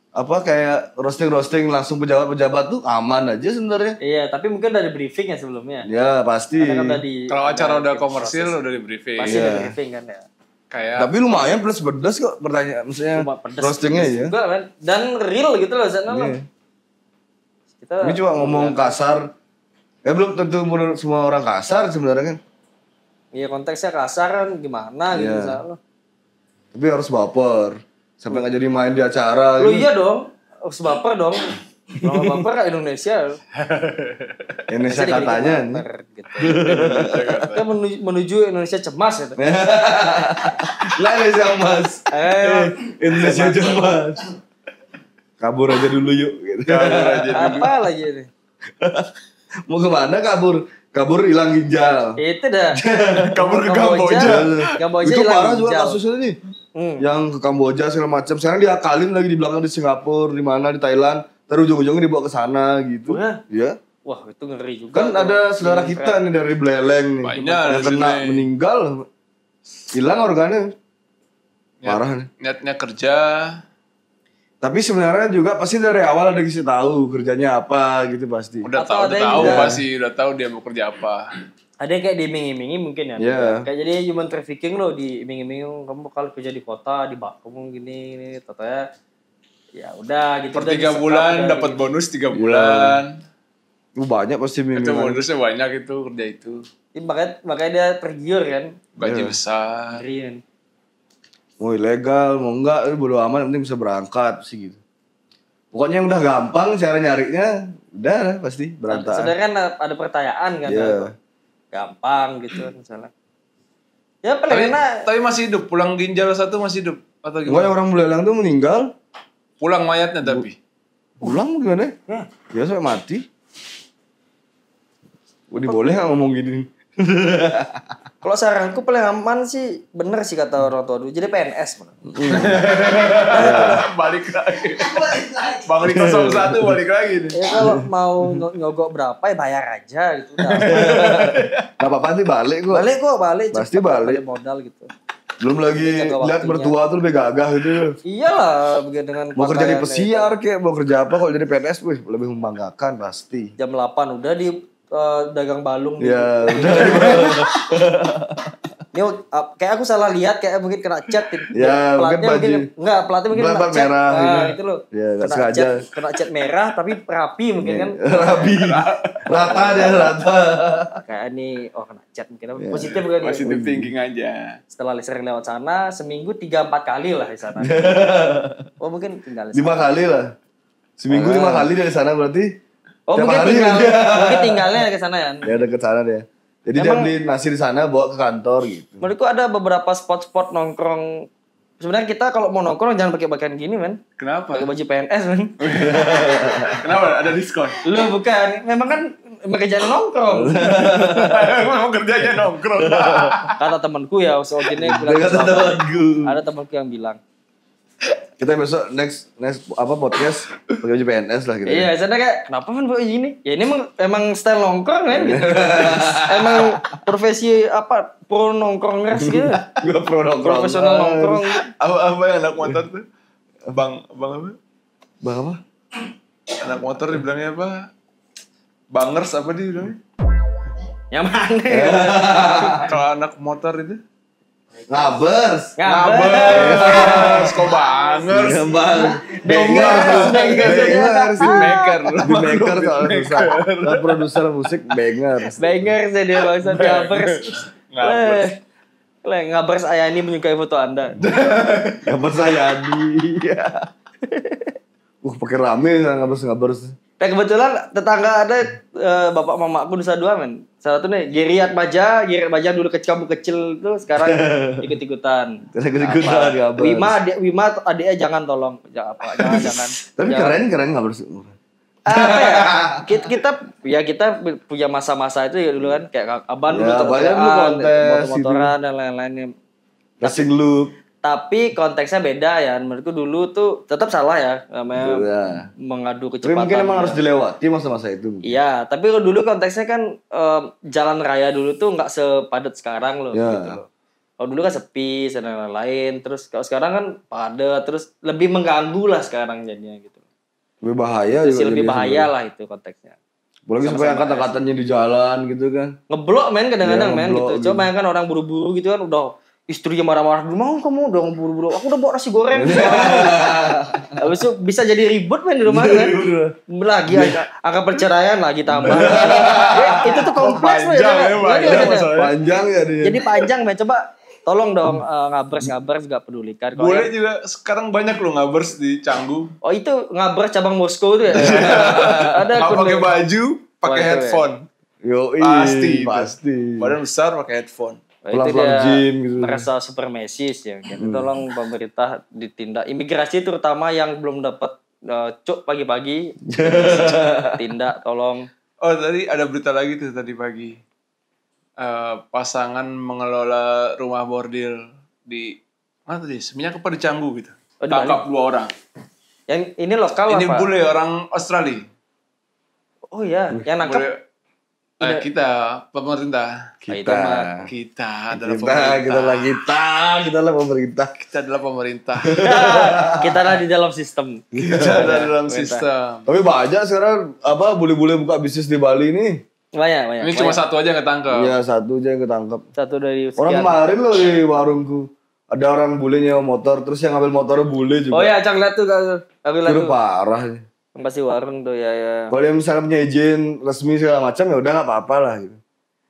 Apa kayak roasting langsung pejabat-pejabat tuh aman aja sebenarnya. Iya, tapi mungkin udah di briefing ya sebelumnya. Ya pasti. Karena kan udah Kalau acara udah di komersil proses. udah di briefing. Pasti udah di briefing kan ya. Kayak Tapi lumayan plus pedas kok pertanyaan maksudnya Cuma pedes roastingnya ya. juga kan. Dan real gitu loh sana loh. Iya. Kita Ini cuma ngomong kasar. Ya belum tentu menurut semua orang kasar sebenarnya kan. iya konteksnya kasar kan gimana gitu Iya. misalnya. Tapi harus baper. Sampai nggak jadi main di acara Lu gitu. iya dong. Harus baper dong. Kalau nggak baper kayak Indonesia. Indonesia Pasti dikit-dikit katanya. baper, gitu. Kita menuju Indonesia cemas gitu. Lah Indonesia Mas. Indonesia cemas. Kabur aja dulu yuk gitu. Apa lagi ini? Mau kemana kabur? Kabur hilang ginjal. Itu dah. Kabur ke Kamboja. Kamboja Itu hilang parah juga ginjal. kasusnya nih. Yang ke Kamboja segala macam. Sekarang diakalin lagi di belakang di Singapura, di mana di Thailand. Terus ujung-ujungnya dibawa ke sana gitu. Wah. Ya. Wah, itu ngeri juga. Kan tuh. ada saudara kita nih dari Beleleng nih. Banyak yang di kena sini. meninggal. Hilang organnya. niat- Parah nih. niatnya kerja. Tapi sebenarnya juga pasti dari awal ada kasih tahu kerjanya apa gitu pasti. Udah Atau tahu, ada yang tahu juga- pasti, udah tahu dia mau kerja apa. Ada yang kayak diiming-imingi mungkin ya. Iya. Kayak jadi human trafficking loh, diiming-imingi kamu bakal kerja di kota, di kamu gini, katanya ya udah gitu. Per udah 3 disekap, bulan udah dapat di- bonus 3 bulan. Banyak pasti Itu mimikan. bonusnya banyak itu kerja itu. makanya dia tergiur kan. Gaji besar. Ngeri kan. Mau ilegal, mau enggak, bodo amat, yang penting bisa berangkat sih gitu. Pokoknya yang udah gampang cara nyarinya, udah pasti berantakan. Sebenarnya kan ada pertanyaan kan, gampang gitu misalnya. Ya paling enak. Tapi masih hidup, pulang ginjal 1 masih hidup atau Pokoknya gimana? orang belelang tuh meninggal, Pulang mayatnya tapi. pulang gimana? Ya sampai mati. Udah boleh nggak ngomong gini? Kalau saranku paling aman sih bener sih kata orang tua dulu. Jadi PNS man. Balik lagi. Balik lagi. Bang Riko 01 balik lagi nih. Ya kalau mau nyogok berapa ya bayar aja gitu. Udah. Gak apa-apa sih balik gua. Balik. Pasti cepet, balik. modal gitu. Belum lagi Jaga lihat waktunya. mertua tuh lebih gagah gitu. Iyalah begitu dengan Mau kerja di pakaian pesiar kayak mau kerja apa kalau jadi PNS wih lebih membanggakan pasti. jam 8 udah di dagang balung gitu. Ya udah. Ini kayak aku salah lihat kayak mungkin kena cat Ya, mungkin baju. enggak pelatnya mungkin Plat kena cat merah nah, gitu. itu loh Ya, nggak kena sengaja. kena cat merah tapi rapi mungkin kan Rabi. Rata dia rata. kayak ini kena cat mungkin positif bukan ya? Positive thinking aja. Setelah sering lewat sana seminggu 3-4 kali lah di sana mungkin tinggal di 5 sana. kali lah. Seminggu 5 kali dari sana berarti. Tiap mungkin hari mungkin tinggalnya ke sana ya Ya deket sana dia. Jadi dia Emang- beli nasi di sana bawa ke kantor gitu. menurutku ada beberapa spot-spot nongkrong sebenarnya kita kalau mau nongkrong jangan pakai pakaian gini men Kenapa? pakai baju PNS men Kenapa? Ada diskon? lu bukan memang kan kerjaan nongkrong Memang kerjanya nongkrong. kata temanku ya so gini bilang Dia kata temanku. ada temanku yang bilang Kita besok next podcast pakai baju PNS lah gitu. iya sana kayak kenapa men pakai gini ya ini emang style nongkrong kan emang profesi apa pro nongkrongers gitu Gua pro nongkrong. profesional nongkrong Apa yang anak motor tuh? Bang apa? Bang apa? Anak motor dibilangnya apa? Bangers apa dia bilangnya? yang mana Kalau anak motor itu? Ngabers. Ngabers, kok bangers? Iya, Bang. Bangers. Bangers. Maker. Maker soalnya susah. Kan produser musik bangers. bangers ya dia bangsa ngabers Ngabers. ngabers Ayani menyukai foto anda Ngabers saya Adi. Pakai rame ngabers. nah kebetulan tetangga ada bapak mamaku Nusa Dua men salah satu nih Geriat Baja dulu kamu kecil itu sekarang ikut-ikutan Ikut-ikutan ngabers. Wima adiknya jangan tolong jangan Tapi Jangan. keren ngabers. apa ya kita punya masa-masa itu ya dulu kan kayak abang dulu Ya, banyak dulu kontes, motor-motoran dan lain-lainnya Racing look. tapi konteksnya beda ya menurutku dulu tuh tetap salah ya namanya Ya. mengadu Tapi kecepatan mungkin emang harus dilewati masa-masa itu. iya tapi kalau dulu konteksnya kan jalan raya dulu tuh nggak sepadat sekarang loh Ya. gitu loh kalau dulu kan sepi dan lain-lain terus kalau sekarang kan padat terus lebih mengganggu lah sekarang jadinya gitu Lebih bahaya Terus juga. lebih jadi bahaya lah itu konteksnya Apalagi sampai angkat-angkatannya di jalan gitu kan. ngeblok men kadang-kadang Iya, men ngeblok gitu gitu. coba bayangkan orang buru-buru gitu kan udah istrinya marah-marah dulu mau kamu udah buru-buru aku udah bawa nasi goreng habis itu bisa jadi ribut men di rumah kan lagi angka perceraian lagi tambah itu tuh kompleks men Panjang ya, panjang Lagi. masalahnya. Panjang ya dia. jadi panjang men coba tolong dong ngabers juga pedulikan kalau Boleh yang- juga sekarang banyak loh ngabers di Canggu. oh itu ngabers cabang Moskow tuh ya ada Nggak akun pakai tuh. baju, pakai Wah, itu ya. headphone. Yoi, Pasti. Badan besar pakai headphone. Oh, itu Pulang-pulang dia gym gitu. merasa super mesis ya. Jadi tolong pemerintah ditindak. Imigrasi terutama yang belum dapat cuk pagi-pagi tindak tolong. Oh tadi ada berita lagi tuh tadi pagi. Pasangan mengelola rumah bordil di mana tadi? Seminyak apa di Canggu gitu. Oh, di Tangkap 2 orang. Yang ini lokal Ini apa? bule orang Australia. Oh iya, yang nangkep Bule, kita pemerintah. itu mah. Kita adalah Kita pemerintah. adalah pemerintah. Kita adalah pemerintah. Kita lah di dalam sistem. Kita ada dalam sistem. Tapi banyak sekarang bule-bule buka bisnis di Bali nih. Banyak. Ini cuma satu aja yang ketangkep. Iya, satu aja yang ketangkep. Satu dari Orang sekian. kemarin loh di warungku. Ada orang bule nyewa motor, terus yang ngambil motornya bule juga. Oh ya, Cang lihat tuh kami lihat Itu tuh. parah. Pasti warung tuh ya. Kalau yang misalnya punya izin resmi segala macam ya udah nggak apa-apa lah gitu.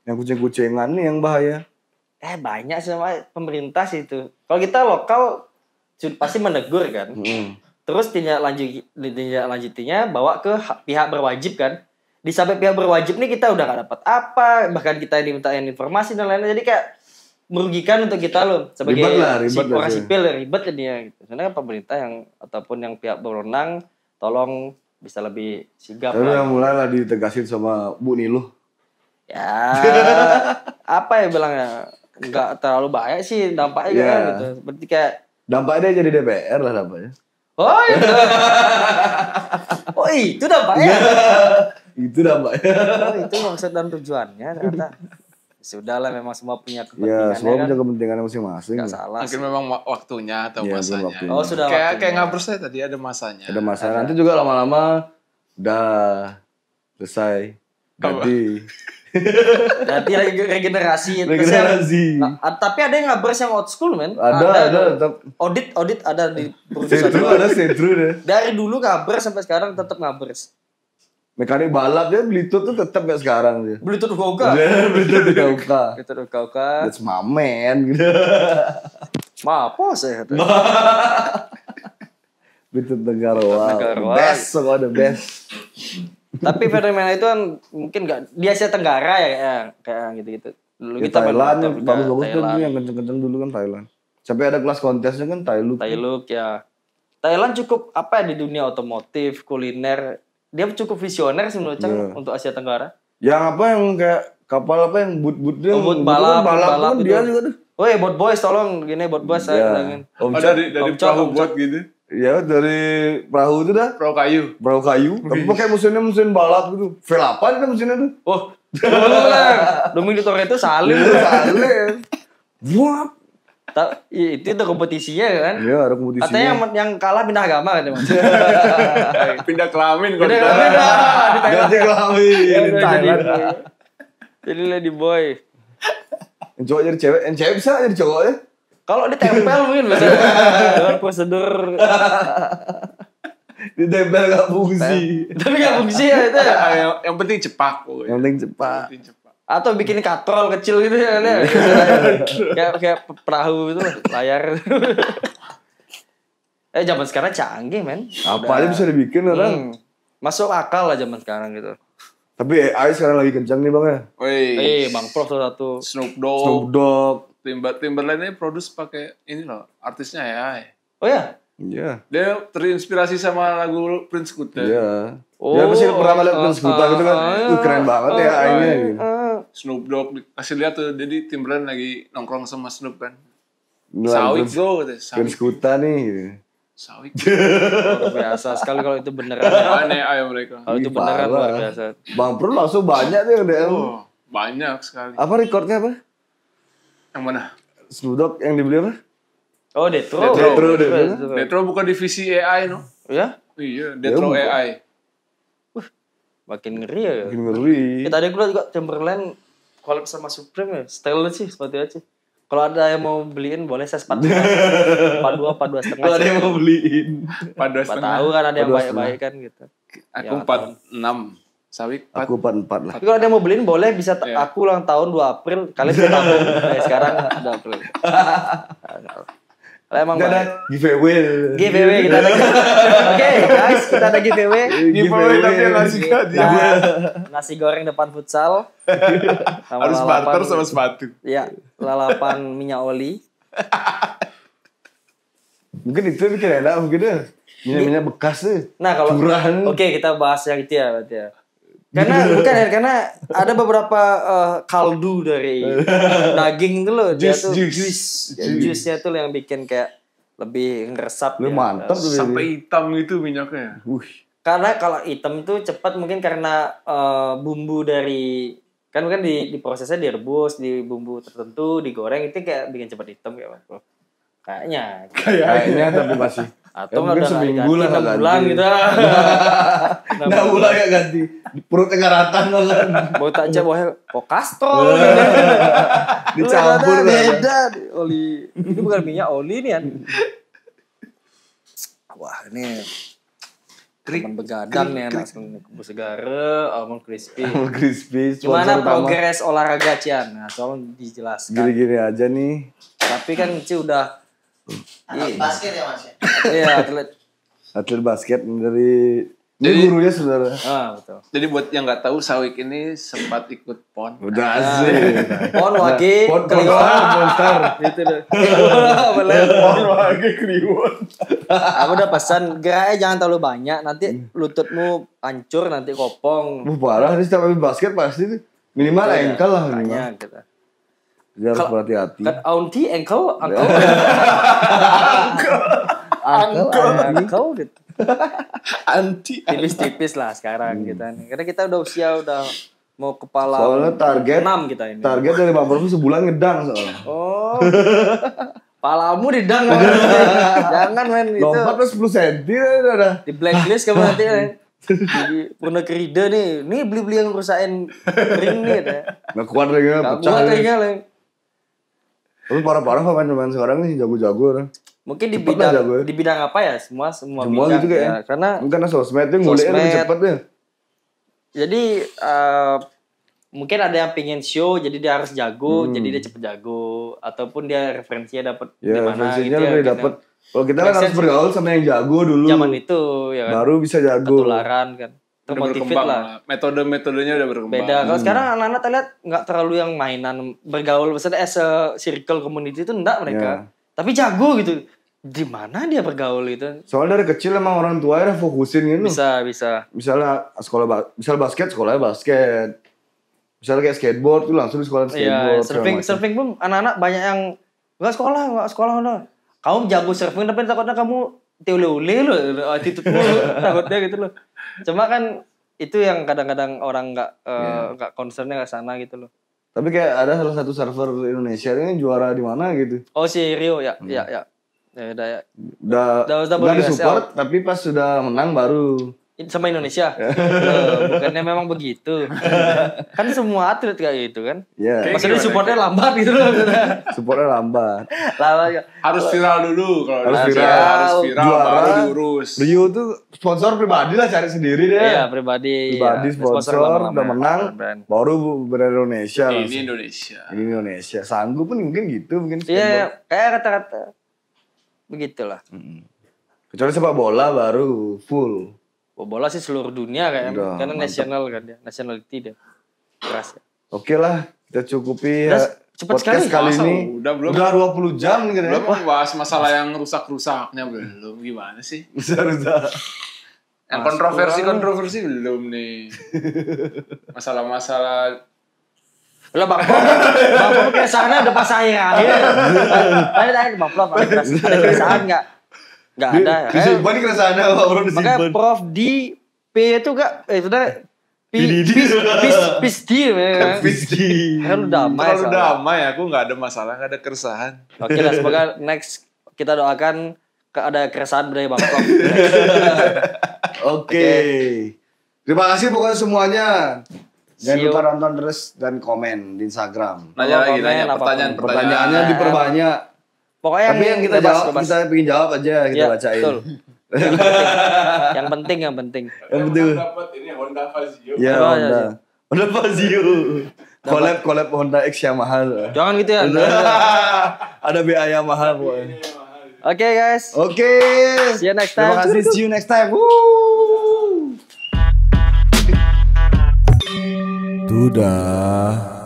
Yang kucing-kucingan nih yang bahaya. Banyak sih sama pemerintah sih itu. Kalau kita lokal pasti menegur kan. Terus tindak lanjutinya bawa ke pihak berwajib kan. Di sampai pihak berwajib nih kita udah gak dapat apa, bahkan kita dimintain informasi dan lain-lain. Jadi kayak merugikan untuk kita loh sebagai orang sipil, ribet jadinya gitu. Sebenarnya pemerintah yang ataupun yang pihak berwenang tolong bisa lebih sigap lah. Mulailah ditegasin sama Bu Niluh. Ya, apa ya bilangnya? Enggak terlalu bahaya sih dampaknya kan gitu. Seperti kayak dampaknya jadi DPR lah dampaknya. Oh itu. Oh itu dampaknya. Itu dampaknya. Oh itu maksud dan tujuannya ternyata. Sudahlah memang semua punya kepentingannya. Ya, semua punya kepentingannya masing-masing. Gak salah. Mungkin memang waktunya atau masanya. Waktunya. Oh sudah kayak ngabers saya tadi ada masanya. Ada masanya. Nanti juga lama-lama udah selesai. Ganti. Ganti regenerasi. Tapi ada yang ngabers yang old school men. Ada tetap. Audit ada di perusahaan. Setru deh. Dari dulu ngabers sampai sekarang tetap ngabers. Mekanik balap dia Bluetooth tuh tetap kayak sekarang dia. Bluetooth Hoka. Bluetooth Hoka. Bluetooth Hoka. That's my man gitu. Maapos ya kata. Bluetooth Negarawa. Best, so the best. Tapi fenomena itu kan mungkin nggak di Asia Tenggara ya kayak gitu-gitu. Dulu kita Thailand yang bagus-bagus tuh yang kenceng-kenceng dulu kan Thailand. Sampai ada kelas kontesnya kan Thailand. Thailand ya. Thailand cukup apa ya di dunia otomotif, kuliner. Dia cukup visioner sih menurut Cang untuk Asia Tenggara. Yang apa yang kayak kapal apa yang boot dia boot balap kan dia juga tuh. Woi, boat boys tolong gini boat boys saya bilangin. Dari perahu buat gitu. Ya dari perahu itu dah. Perahu kayu. Tapi pakai mesin balap gitu. V8 kan mesinnya tuh. Oh. Dominic Toretto salib. Wah. Itu kompetisinya kan? Iya, ada kompetisinya. Katanya yang kalah pindah agama katanya Mas. Pindah kelamin kan. Ganti kelamin di Thailand. Jadi lady boy. Yang cowok jadi cewek, yang cewek bisa jadi cowok ya? Kalau ditempel mungkin bisa. Dengan prosedur ditempel gak fungsi. Tapi gak fungsi ya itu ya. Yang penting cepak. Yang penting cepat. Atau bikin katrol kecil gitu ya. Kayak perahu itu layar. Zaman sekarang canggih men. Apa aja bisa dibikin orang. Masuk akal lah zaman sekarang gitu. Tapi AI sekarang lagi kencang nih bang ya. Bang Prof satu. Snoop Dogg. Timberland ini produce pakai ini loh, artisnya AI. Oh ya? Iya. Dia terinspirasi sama lagu Prince Kuta. Iya. Dia pasti pernah lihat Prince Kuta gitu kan. Keren banget ya AI-nya gitu. Snoop Dogg kasih lihat tuh, jadi Timberland lagi nongkrong sama Snoop kan. Sawik bro, Prince Kuta nih. Sawik. Luar biasa sekali kalau itu beneran. Aneh ayam mereka. Kalau itu beneran luar biasa. Bang Pro langsung banyak tuh yang DM. Oh, banyak sekali. Apa rekornya apa? Yang mana? Snoop Dogg yang dibeli apa? Oh, Detro bukan divisi AI no? Ya? Iya, Detro AI. Makin ngeri ya. Makin ngeri. Tadi gue juga Timberland collab sama Supreme ya. Style sih sepatu aja. Kalau ada yang mau beliin boleh saya sepatu. 42 setengah. Kalau ada yang mau beliin. 42 setengah. Tahu kan ada yang baik-baik kan gitu. Aku 46. Sawik 4. Aku 44 lah. Tapi kalau ada yang mau beliin boleh bisa aku ulang tahun 2 April. Kalian bisa tabung. Sekarang 2 April. Emang giveaway kita ada. Oke, guys, kita ada giveaway. Tapi yang ngasih hadiah. Nasi goreng depan futsal. Harus barter sama sepatu. Iya, lalapan minyak oli. Mungkin itu bikin enak mungkin ya. Minyak bekas tuh. Nah, kalau Oke, kita bahas yang itu ya berarti ya. Karena ada beberapa kaldu dari daging itu loh, dia tuh juice-nya tuh yang bikin kayak lebih ngeresap ya. Mantap tuh. Sampai hitam gitu minyaknya. Karena kalau hitam tuh cepat mungkin karena bumbu dari kan diprosesnya direbus, di bumbu tertentu, digoreng itu kayak bikin cepat hitam kayak bro. Kayaknya tapi masih atau mungkin seminggu lah 6 bulan gitu. 6 bulan gak ganti. Perutnya ngaratan kan. Mau tak jawab kastrol. Dicampur beda oli. Ini bukan minyak oli nih kan. Wah, ini teman begadang nih anak kebun segara, almond crispy. Gimana progres olahraga Cian? Nah, tolong dijelaskan. Gini-gini aja nih. Tapi kan Ci udah anak basket ya Mas ya? Iya, atlet. Atlet basket dari ini gurunya saudara. Betul. Jadi buat yang nggak tahu, Sawik ini sempat ikut PON. Udah asik. Pon wage Monster. gitu deh. PON lagi kriwon. Aku udah pesan geraknya jangan terlalu banyak, nanti lututmu hancur, nanti kopong. Parah nih setiap habis basket pasti nih. Minimal ankle lah minimal. Banyak gitu. Jadi harus berhati-hati. Kan auntie ankle gitu. Anti. Tipis-tipis lah sekarang kita nih. Karena kita udah usia udah mau kepala Soalnya target 6 kita ini. Target dari Bang Prof sebulan ngedang soalnya. Oh. Palamu didang. Jangan men itu. Lompat terus 10 cm udah. Di blacklist kamu nanti kan. Jadi pernah kerida nih. Nih beli-beli yang rusakin ring nih ya. Nggak kuat lagi Gak pecah. kuat ringnya lah. Tapi parah-parah pemain-pemain sekarang nih jago-jago orang. Mungkin di Cepet lah bidang jago ya. di bidang apa ya? Semua Semua bidang gitu kayak. ya. Karena Karena sosmed tuh nguliknya lebih Sosmed. cepet ya. jadi mungkin ada yang pengen show jadi dia harus jago, jadi dia cepet jago, ataupun dia referensinya dapat di Ya, mana referensinya gitu ya. lebih gitu. dapet. Kalau kita kan Make harus sense bergaul sama yang jago dulu. Zaman itu ya kan. Baru bisa jago. Ketularan kan. Udah Termotivate berkembang lah. lah. Metode-metodenya udah berkembang. Beda. Kalau sekarang anak-anak terlihat nggak terlalu yang mainan bergaul maksudnya as a circle community itu enggak mereka. Tapi jago gitu. Di mana dia bergaul itu? Soalnya dari kecil emang orang tua ya fokusin gitu. Bisa. Misalnya misal basket, sekolahnya basket. Misalnya kayak skateboard tuh langsung di sekolah Iya, skateboard. surfing pun anak-anak banyak yang nggak sekolah udah. Kamu jago surfing tapi takutnya kamu teole-ole lo, attitude-mu takutnya gitu loh. Cuma kan itu yang kadang-kadang orang nggak concernnya ke sana gitu loh. Tapi kayak ada salah satu server Indonesia ini juara di mana gitu. Oh si Rio ya. Ya udah ya. Udah Udah nggak WSL. disupport tapi pas sudah menang baru. Sama Indonesia. Loh, bukannya memang begitu. Kan semua atlet kayak gitu kan. Iya. Maksudnya supportnya lambat gitu loh. Supportnya lambat. Lambat. Harus viral dulu kalau Harus di- viral. harus viral Juara. baru diurus. Rio tuh sponsor pribadi lah cari sendiri deh. Iya, pribadi Pribadi ya. sponsor lama-lama. udah menang Brand. baru bener Indonesia. Ini langsung. Indonesia. Ini Indonesia. Sanggup pun mungkin gitu mungkin Iya, kayak kata-kata begitulah. Kecuali sepak bola baru full. Bola sih seluruh dunia kayak Udah, karena mantap. nasional kan dia, nationality dia. Keras ya. Oke lah, kita cukupi Udah, ya, cepet podcast sekali. kali Masa ini. udah belum? Udah 20 jam nih Belum katanya. bahas masalah yang rusak-rusaknya belum. Gimana sih? Bisa. Yang kontroversi belum nih. Masalah-masalah Lah Bang Pop keresahannya udah pas akhir. Tadi Bang Pop ada keresahan enggak? Enggak ada. Disimpan nih keresahannya orang Makanya disimpan. Prof di P itu enggak itu dah Pisdi kan udah damai terlalu soalnya. damai, aku nggak ada masalah, nggak ada keresahan. Oke lah, semoga next kita doakan ada keresahan dari Bang Prof. Oke. Terima kasih pokoknya semuanya. Jangan See you. lupa nonton terus dan komen di Instagram. Nanya lagi, komen, nanya apapun. pertanyaan-pertanyaan. Pertanyaannya diperbanyak. Pokoknya Tapi yang kita jawab, kita pengen jawab aja kita ya, bacain. betul. Yang penting. Yang penting. Dapat ini Honda Fazio. Ya, Oh, Honda. iya. Honda Fazio. Collab Honda X Yamaha. Jangan gitu ya. Ada BA Yamaha pokoknya. Oke guys. Oke. See you next time. Terima kasih. See you next time. Woo. Sudah.